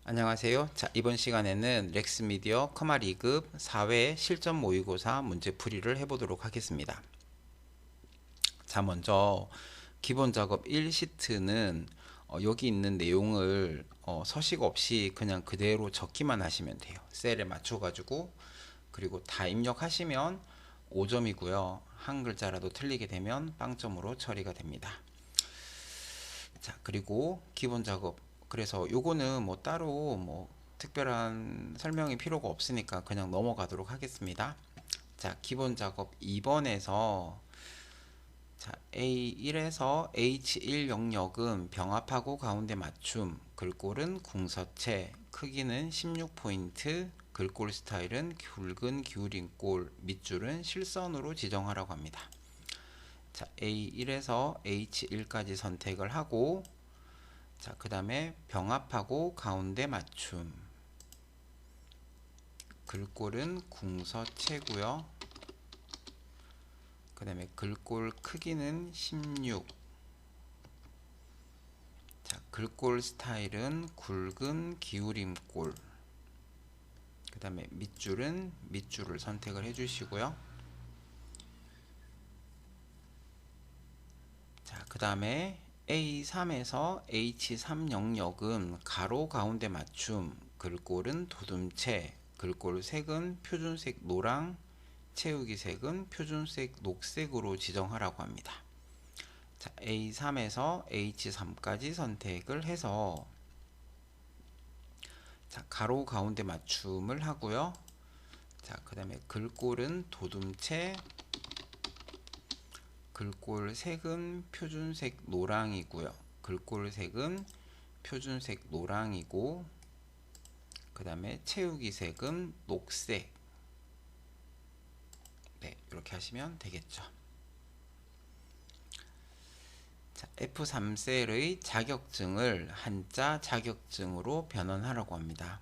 안녕하세요. 자, 이번 시간에는 렉스미디어 커마 2급 4회 실전 모의고사 문제풀이를 해보도록 하겠습니다. 자, 먼저 기본 작업 1시트는 여기 있는 내용을 서식 없이 그냥 그대로 적기만 하시면 돼요. 셀에 맞춰가지고. 그리고 다 입력하시면 5점이고요. 한 글자라도 틀리게 되면 빵점으로 처리가 됩니다. 자, 그리고 기본 작업. 그래서 요거는 뭐 따로 뭐 특별한 설명이 필요가 없으니까 그냥 넘어가도록 하겠습니다. 자, 기본 작업 2번에서 자, A1에서 H1 영역은 병합하고 가운데 맞춤, 글꼴은 궁서체, 크기는 16포인트, 글꼴 스타일은 굵은 기울인 꼴, 밑줄은 실선으로 지정하라고 합니다. 자, A1에서 H1까지 선택을 하고 자, 그 다음에 병합하고 가운데 맞춤, 글꼴은 궁서체고요. 그 다음에 글꼴 크기는 16. 자, 글꼴 스타일은 굵은 기울임꼴. 그 다음에 밑줄은 밑줄을 선택을 해주시고요. 자, 그 다음에 A3에서 H3 영역은 가로 가운데 맞춤, 글꼴은 도둠체, 글꼴 색은 표준색 노랑, 채우기 색은 표준색 녹색으로 지정하라고 합니다. 자, A3에서 H3까지 선택을 해서 자, 가로 가운데 맞춤을 하고요. 자, 그 다음에 글꼴은 도둠체, 글꼴 색은 표준색 노랑이고요. 글꼴 색은 표준색 노랑이고, 그 다음에 채우기 색은 녹색. 네, 이렇게 하시면 되겠죠. 자, F3셀의 자격증을 한자 자격증으로 변환하라고 합니다.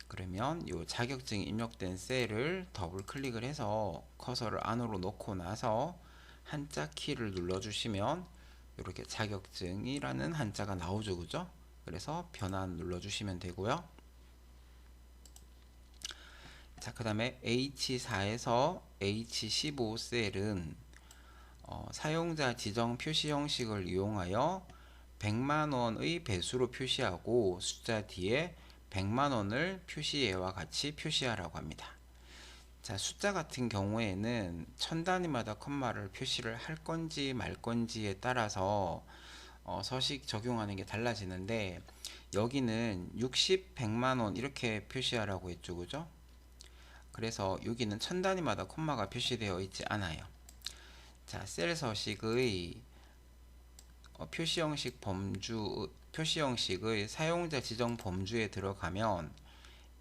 그러면 이 자격증이 입력된 셀을 더블 클릭을 해서 커서를 안으로 넣고 나서 한자 키를 눌러주시면 이렇게 자격증이라는 한자가 나오죠, 그죠? 그래서 변환 눌러주시면 되고요. 자, 그 다음에 H4에서 H15 셀은 사용자 지정 표시 형식을 이용하여 100만원의 배수로 표시하고 숫자 뒤에 100만원을 표시예와 같이 표시하라고 합니다. 자, 숫자 같은 경우에는 천 단위마다 컴마를 표시를 할 건지 말 건지에 따라서 서식 적용하는 게 달라지는데 여기는 60, 100만원 이렇게 표시하라고 했죠, 그죠? 그래서 여기는 천 단위마다 콤마가 표시되어 있지 않아요. 자, 셀 서식의 표시 형식의 사용자 지정 범주에 들어가면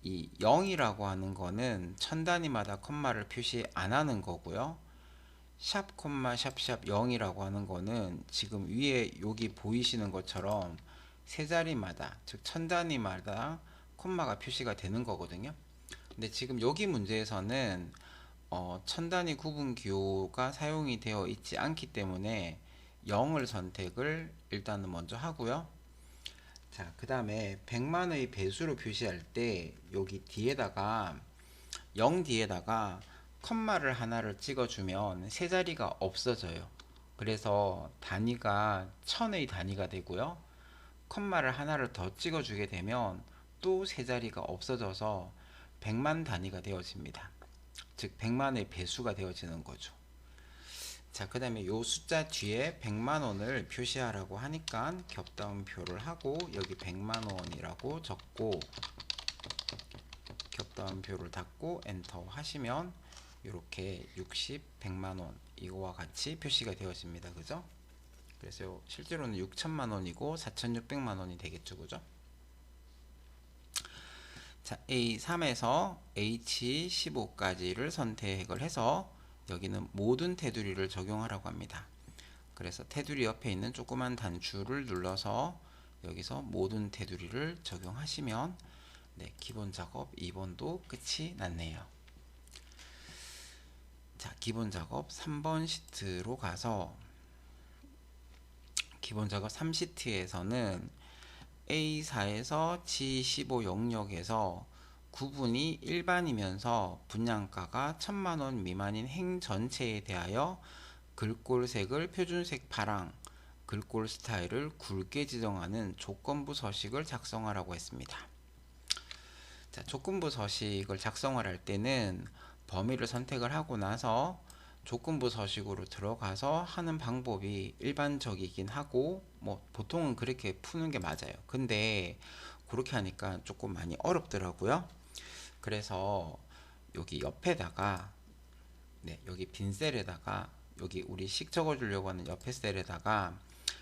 이 0이라고 하는 거는 천 단위마다 콤마를 표시 안 하는 거고요. 샵 콤마 샵샵 0이라고 하는 거는 지금 위에 여기 보이시는 것처럼 세 자리마다 즉 천 단위마다 콤마가 표시가 되는 거거든요. 근데 지금 여기 문제에서는 천 단위 구분 기호가 사용이 되어 있지 않기 때문에 0을 선택을 일단은 먼저 하고요. 자, 그 다음에 100만의 배수로 표시할 때 여기 뒤에다가 0 뒤에다가 컴마를 하나를 찍어주면 세 자리가 없어져요. 그래서 단위가 천의 단위가 되고요. 컴마를 하나를 더 찍어주게 되면 또 세 자리가 없어져서 100만 단위가 되어집니다. 즉 100만의 배수가 되어지는 거죠. 자, 그 다음에 요 숫자 뒤에 100만원을 표시하라고 하니까 겹다운표를 하고 여기 100만원이라고 적고 겹다운표를 닫고 엔터 하시면 이렇게 60, 100만원 이거와 같이 표시가 되어집니다. 그죠? 그래서 실제로는 6천만원이고 4,600만원이 되겠죠. 그죠? 자, A3에서 H15까지를 선택을 해서 여기는 모든 테두리를 적용하라고 합니다. 그래서 테두리 옆에 있는 조그만 단추를 눌러서 여기서 모든 테두리를 적용하시면 네, 기본 작업 2번도 끝이 났네요. 자, 기본 작업 3번 시트로 가서 기본 작업 3시트에서는 A4에서 G15 영역에서 구분이 일반이면서 분양가가 1000만원 미만인 행 전체에 대하여 글꼴색을 표준색 파랑, 글꼴 스타일을 굵게 지정하는 조건부 서식을 작성하라고 했습니다. 자, 조건부 서식을 작성할 때는 범위를 선택을 하고 나서 조건부 서식으로 들어가서 하는 방법이 일반적이긴 하고 뭐 보통은 그렇게 푸는 게 맞아요. 근데 그렇게 하니까 조금 많이 어렵더라고요. 그래서 여기 옆에다가 여기 빈 셀에다가 여기 우리 식 적어주려고 하는 옆에 셀에다가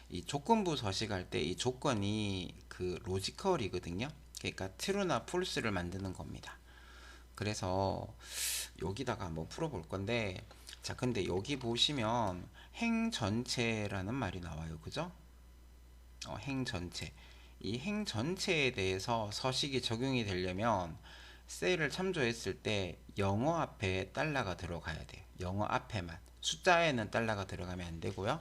이 조건부 서식할 때 이 조건이 그 로지컬이거든요. 그러니까 true나 false를 만드는 겁니다. 그래서 여기다가 한번 풀어볼 건데, 자, 근데 여기 보시면 행 전체라는 말이 나와요. 그죠? 행 전체. 이 행 전체에 대해서 서식이 적용이 되려면 셀을 참조했을 때 영어 앞에 달러가 들어가야 돼요. 영어 앞에만. 숫자에는 달러가 들어가면 안 되고요.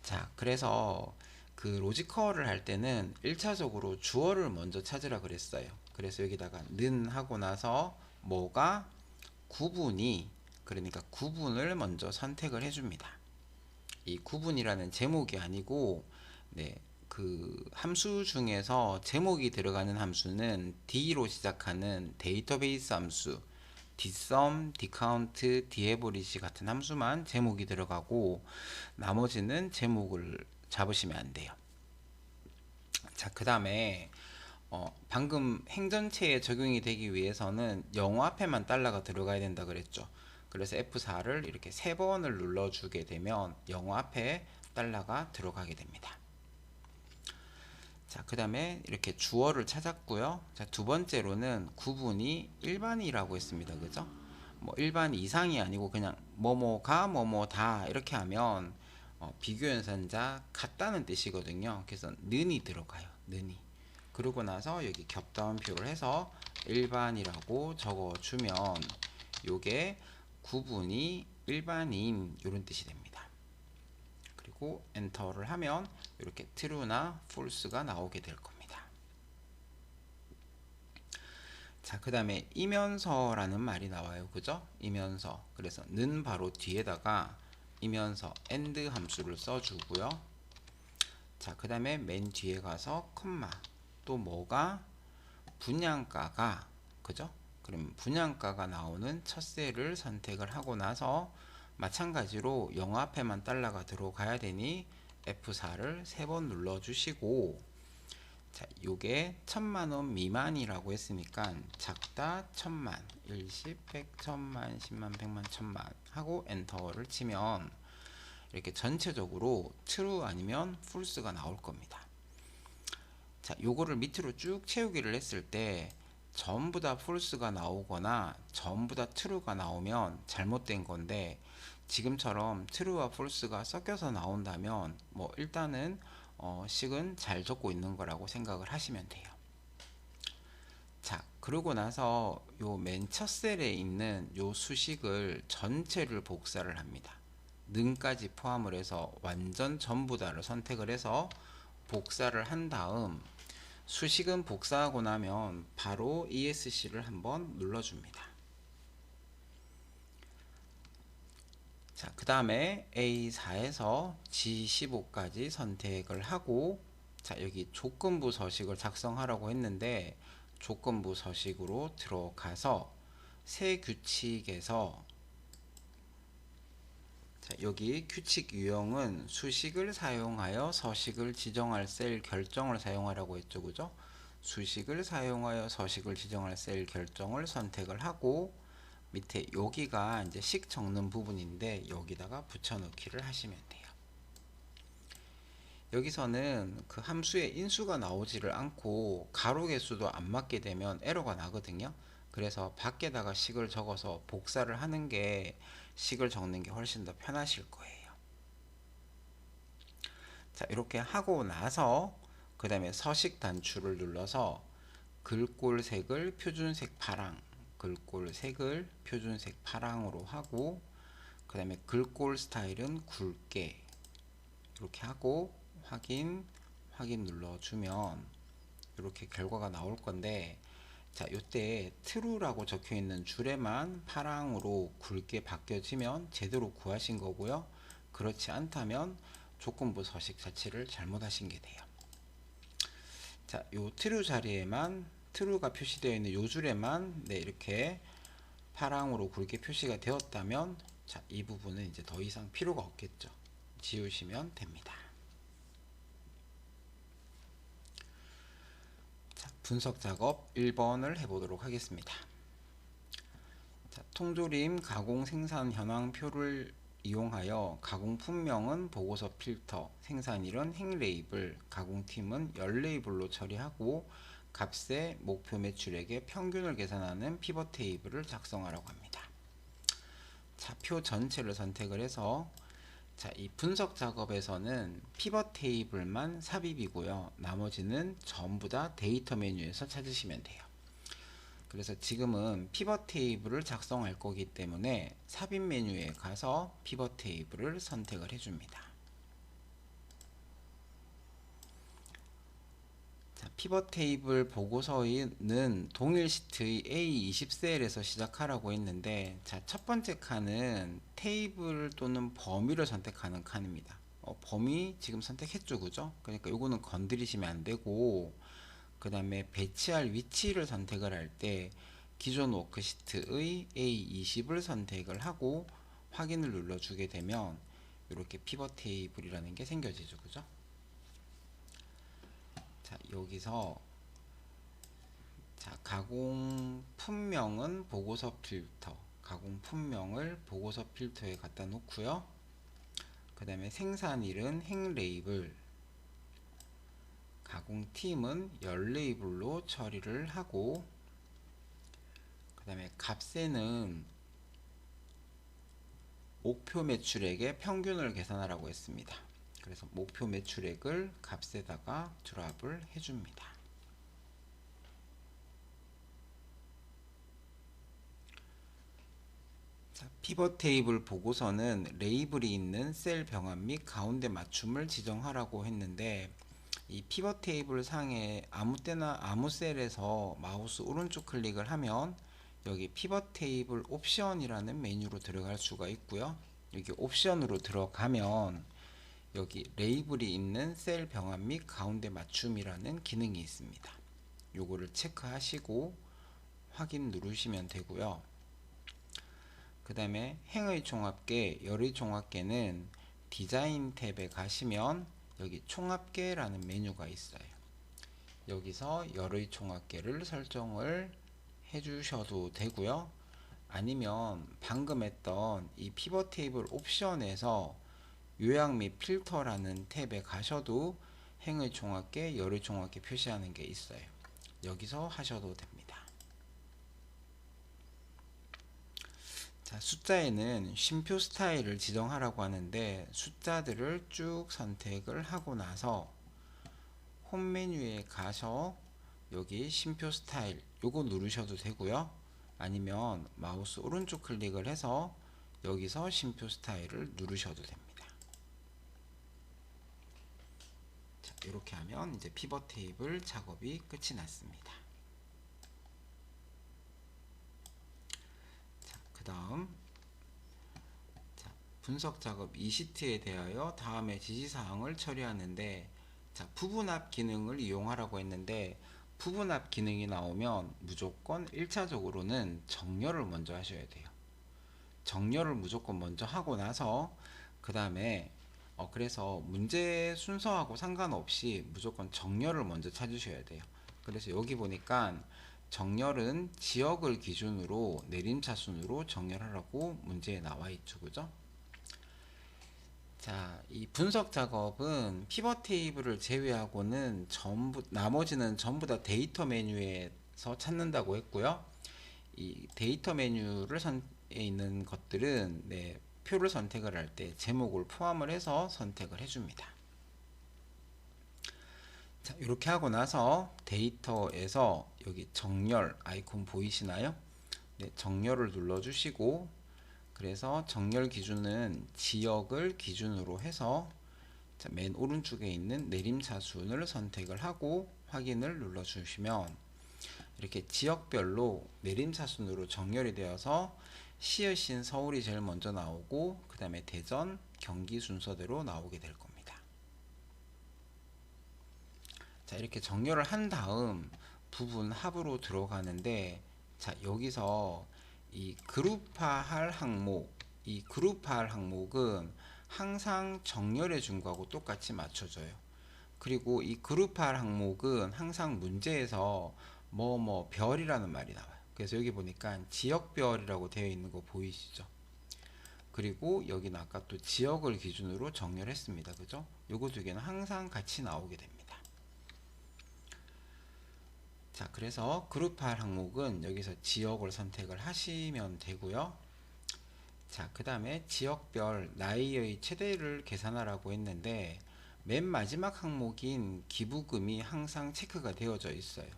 자, 그래서 그 로지컬을 할 때는 1차적으로 주어를 먼저 찾으라 그랬어요. 그래서 여기다가 는 하고 나서 뭐가 구분이, 그러니까 구분을 먼저 선택을 해줍니다. 이 구분이라는 제목이 아니고 그 함수 중에서 제목이 들어가는 함수는 D로 시작하는 데이터베이스 함수, dsum, dcount, daverage 같은 함수만 제목이 들어가고 나머지는 제목을 잡으시면 안 돼요. 자, 그 다음에 방금 행전체에 적용이 되기 위해서는 영어 앞에만 달러가 들어가야 된다 그랬죠. 그래서 F4를 이렇게 3번을 눌러주게 되면 영어 앞에 달러가 들어가게 됩니다. 자, 그 다음에 이렇게 주어를 찾았고요. 자, 두 번째로는 구분이 일반이라고 했습니다. 그죠? 뭐 일반 이상이 아니고 그냥 뭐뭐가 뭐뭐다 이렇게 하면 비교연산자 같다는 뜻이거든요. 그래서 는이 들어가요. 는이. 그러고 나서 여기 겹다운표를 해서 일반이라고 적어주면 요게 구분이 일반인 이런 뜻이 됩니다. 그리고 엔터를 하면 이렇게 true나 false가 나오게 될 겁니다. 자, 그 다음에 이면서라는 말이 나와요. 그죠? 이면서. 그래서 는 바로 뒤에다가 이면서 and 함수를 써주고요. 자, 그 다음에 맨 뒤에 가서 콤마. 또 뭐가 분양가가, 그죠? 그럼 분양가가 나오는 첫 셀을 선택을 하고 나서 마찬가지로 영어 앞에만 달러가 들어가야 되니 F4를 3번 눌러주시고, 자, 요게 1000만원 미만이라고 했으니까 작다 1000만, 10, 100, 1000만, 10만, 100만, 1000만 하고 엔터를 치면 이렇게 전체적으로 true 아니면 false가 나올 겁니다. 자, 요거를 밑으로 쭉 채우기를 했을 때 전부 다 false가 나오거나 전부 다 true가 나오면 잘못된 건데, 지금처럼 true와 false가 섞여서 나온다면 뭐 일단은 식은 잘 적고 있는 거라고 생각을 하시면 돼요. 자, 그러고 나서 요 맨 첫 셀에 있는 요 수식을 전체를 복사를 합니다. 능까지 포함을 해서 완전 전부 다를 선택을 해서 복사를 한 다음 수식은 복사하고 나면 바로 ESC를 한번 눌러줍니다. 자, 그 다음에 A4에서 G15까지 선택을 하고, 자, 여기 조건부 서식을 작성하라고 했는데 조건부 서식으로 들어가서 새 규칙에서, 자, 여기 규칙 유형은 수식을 사용하여 서식을 지정할 셀 결정을 사용하라고 했죠. 그죠? 수식을 사용하여 서식을 지정할 셀 결정을 선택을 하고 밑에 여기가 이제 식 적는 부분인데 여기다가 붙여넣기를 하시면 돼요. 여기서는 그 함수에 인수가 나오지를 않고 가로 개수도 안 맞게 되면 에러가 나거든요. 그래서 밖에다가 식을 적어서 복사를 하는 게 식을 적는 게 훨씬 더 편하실 거예요. 자, 이렇게 하고 나서 그 다음에 서식 단추를 눌러서 글꼴색을 표준색 파랑, 글꼴색을 표준색 파랑으로 하고, 그 다음에 글꼴 스타일은 굵게 이렇게 하고 확인, 확인 눌러주면 이렇게 결과가 나올 건데, 자, 요때 true라고 적혀 있는 줄에만 파랑으로 굵게 바뀌어지면 제대로 구하신 거고요. 그렇지 않다면 조건부 서식 자체를 잘못하신 게 돼요. 자, 요 true 자리에만 true가 표시되어 있는 요 줄에만 이렇게 파랑으로 굵게 표시가 되었다면, 자, 이 부분은 이제 더 이상 필요가 없겠죠. 지우시면 됩니다. 자, 분석 작업 1번을 해보도록 하겠습니다. 자, 통조림 가공 생산 현황표를 이용하여 가공 품명은 보고서 필터, 생산일은 행 레이블, 가공팀은 열 레이블로 처리하고 값의 목표 매출액의 평균을 계산하는 피벗 테이블을 작성하라고 합니다. 자, 표 전체를 선택을 해서, 자, 이 분석 작업에서는 피벗 테이블만 삽입이고요. 나머지는 전부 다 데이터 메뉴에서 찾으시면 돼요. 그래서 지금은 피벗 테이블을 작성할 거기 때문에 삽입 메뉴에 가서 피벗 테이블을 선택을 해줍니다. 자, 피벗 테이블 보고서는 동일 시트의 A20셀에서 시작하라고 했는데, 자, 첫 번째 칸은 테이블 또는 범위를 선택하는 칸입니다. 범위 지금 선택했죠, 그죠? 그러니까 요거는 건드리시면 안 되고, 그 다음에 배치할 위치를 선택을 할 때 기존 워크시트의 A20을 선택을 하고 확인을 눌러주게 되면 이렇게 피벗 테이블이라는 게 생겨지죠, 그죠? 자, 여기서, 자, 가공 품명은 보고서 필터, 가공 품명을 보고서 필터에 갖다 놓고요. 그 다음에 생산일은 행 레이블, 가공팀은 열 레이블로 처리를 하고, 그 다음에 값에는 목표 매출액의 평균을 계산하라고 했습니다. 그래서 목표 매출액을 값에다가 드랍을 해줍니다. 자, 피벗 테이블 보고서는 레이블이 있는 셀 병합 및 가운데 맞춤을 지정하라고 했는데, 이 피벗 테이블 상에 아무 때나 아무 셀에서 마우스 오른쪽 클릭을 하면 여기 피벗 테이블 옵션이라는 메뉴로 들어갈 수가 있고요. 여기 옵션으로 들어가면 여기 레이블이 있는 셀 병합 및 가운데 맞춤이라는 기능이 있습니다. 요거를 체크하시고 확인 누르시면 되고요. 그 다음에 행의 총합계, 열의 총합계는 디자인 탭에 가시면 여기 총합계라는 메뉴가 있어요. 여기서 열의 총합계를 설정을 해주셔도 되고요. 아니면 방금 했던 이 피벗 테이블 옵션에서 요약 및 필터라는 탭에 가셔도 행의 총합계, 열의 총합계 표시하는 게 있어요. 여기서 하셔도 됩니다. 자, 숫자에는 쉼표 스타일을 지정하라고 하는데, 숫자들을 쭉 선택을 하고 나서 홈 메뉴에 가서 여기 쉼표 스타일 요거 누르셔도 되고요. 아니면 마우스 오른쪽 클릭을 해서 여기서 쉼표 스타일을 누르셔도 됩니다. 자, 이렇게 하면 이제 피벗 테이블 작업이 끝이 났습니다. 자, 그 다음, 분석 작업 2시트에 대하여 다음의 지시사항을 처리하는데, 자, 부분합 기능을 이용하라고 했는데, 부분합 기능이 나오면 무조건 1차적으로는 정렬을 먼저 하셔야 돼요. 정렬을 무조건 먼저 하고 나서 그 다음에 그래서 문제 순서하고 상관없이 무조건 정렬을 먼저 찾으셔야 돼요. 그래서 여기 보니까 정렬은 지역을 기준으로 내림차순으로 정렬하라고 문제에 나와 있죠, 그죠? 자, 이 분석 작업은 피벗 테이블을 제외하고는 나머지는 전부 다 데이터 메뉴에서 찾는다고 했고요. 이 데이터 메뉴를 있는 것들은 표를 선택을 할 때 제목을 포함을 해서 선택을 해줍니다. 자, 이렇게 하고 나서 데이터에서 여기 정렬 아이콘 보이시나요? 정렬을 눌러주시고, 그래서 정렬 기준은 지역을 기준으로 해서 자, 맨 오른쪽에 있는 내림차순을 선택을 하고 확인을 눌러주시면 이렇게 지역별로 내림차순으로 정렬이 되어서 시읒인 서울이 제일 먼저 나오고 그 다음에 대전, 경기 순서대로 나오게 될 겁니다. 자, 이렇게 정렬을 한 다음 부분 합으로 들어가는데, 자, 여기서 이 그룹화할 항목, 이 그룹화할 항목은 항상 정렬해 준 거하고 똑같이 맞춰줘요. 그리고 이 그룹화할 항목은 항상 문제에서 별이라는 말이 나와요. 그래서 여기 보니까 지역별이라고 되어 있는 거 보이시죠? 그리고 여기는 아까 또 지역을 기준으로 정렬했습니다. 그죠? 요거 두 개는 항상 같이 나오게 됩니다. 자, 그래서 그룹화할 항목은 여기서 지역을 선택을 하시면 되고요. 자, 그 다음에 지역별 나이의 최대를 계산하라고 했는데 맨 마지막 항목인 기부금이 항상 체크가 되어져 있어요.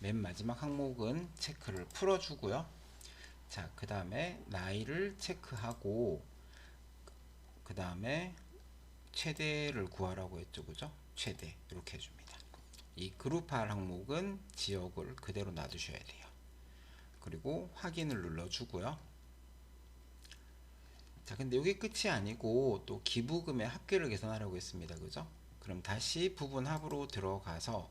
맨 마지막 항목은 체크를 풀어주고요. 자, 그 다음에 나이를 체크하고 그 다음에 최대를 구하라고 했죠. 그죠? 최대 이렇게 해줍니다. 이 그룹할 항목은 지역을 그대로 놔두셔야 돼요. 그리고 확인을 눌러주고요. 자, 근데 이게 끝이 아니고 또 기부금의 합계를 계산하려고 했습니다. 그죠? 그럼 다시 부분 합으로 들어가서,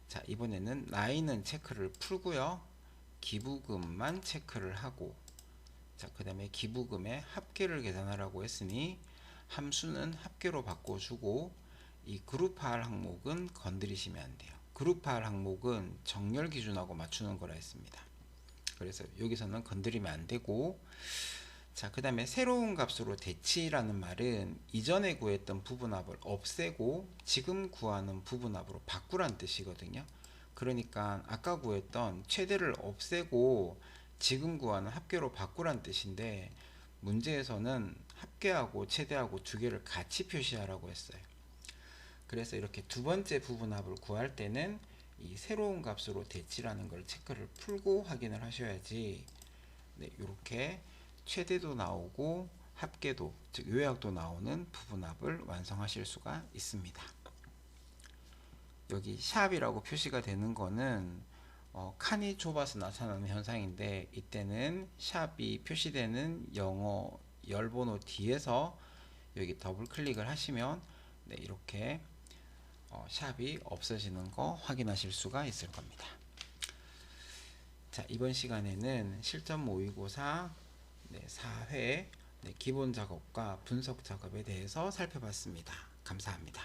자, 이번에는 나이는 체크를 풀고요. 기부금만 체크를 하고, 자, 그 다음에 기부금의 합계를 계산하라고 했으니 함수는 합계로 바꿔주고, 이 그룹할 항목은 건드리시면 안 돼요. 그룹할 항목은 정렬 기준하고 맞추는 거라 했습니다. 그래서 여기서는 건드리면 안 되고, 자, 그 다음에 새로운 값으로 대치라는 말은 이전에 구했던 부분합을 없애고 지금 구하는 부분합으로 바꾸란 뜻이거든요. 그러니까 아까 구했던 최대를 없애고 지금 구하는 합계로 바꾸란 뜻인데, 문제에서는 합계하고 최대하고 두 개를 같이 표시하라고 했어요. 그래서 이렇게 두 번째 부분합을 구할 때는 이 새로운 값으로 대치라는 걸 체크를 풀고 확인을 하셔야지, 네, 이렇게 최대도 나오고 합계도, 즉 요약도 나오는 부분합을 완성하실 수가 있습니다. 여기 샵이라고 표시가 되는 거는 칸이 좁아서 나타나는 현상인데, 이때는 샵이 표시되는 영어 열번호 뒤에서 여기 더블 클릭을 하시면, 네, 이렇게 샵이 없어지는 거 확인하실 수가 있을 겁니다. 자, 이번 시간에는 실전 모의고사 4회 기본 작업과 분석 작업에 대해서 살펴봤습니다. 감사합니다.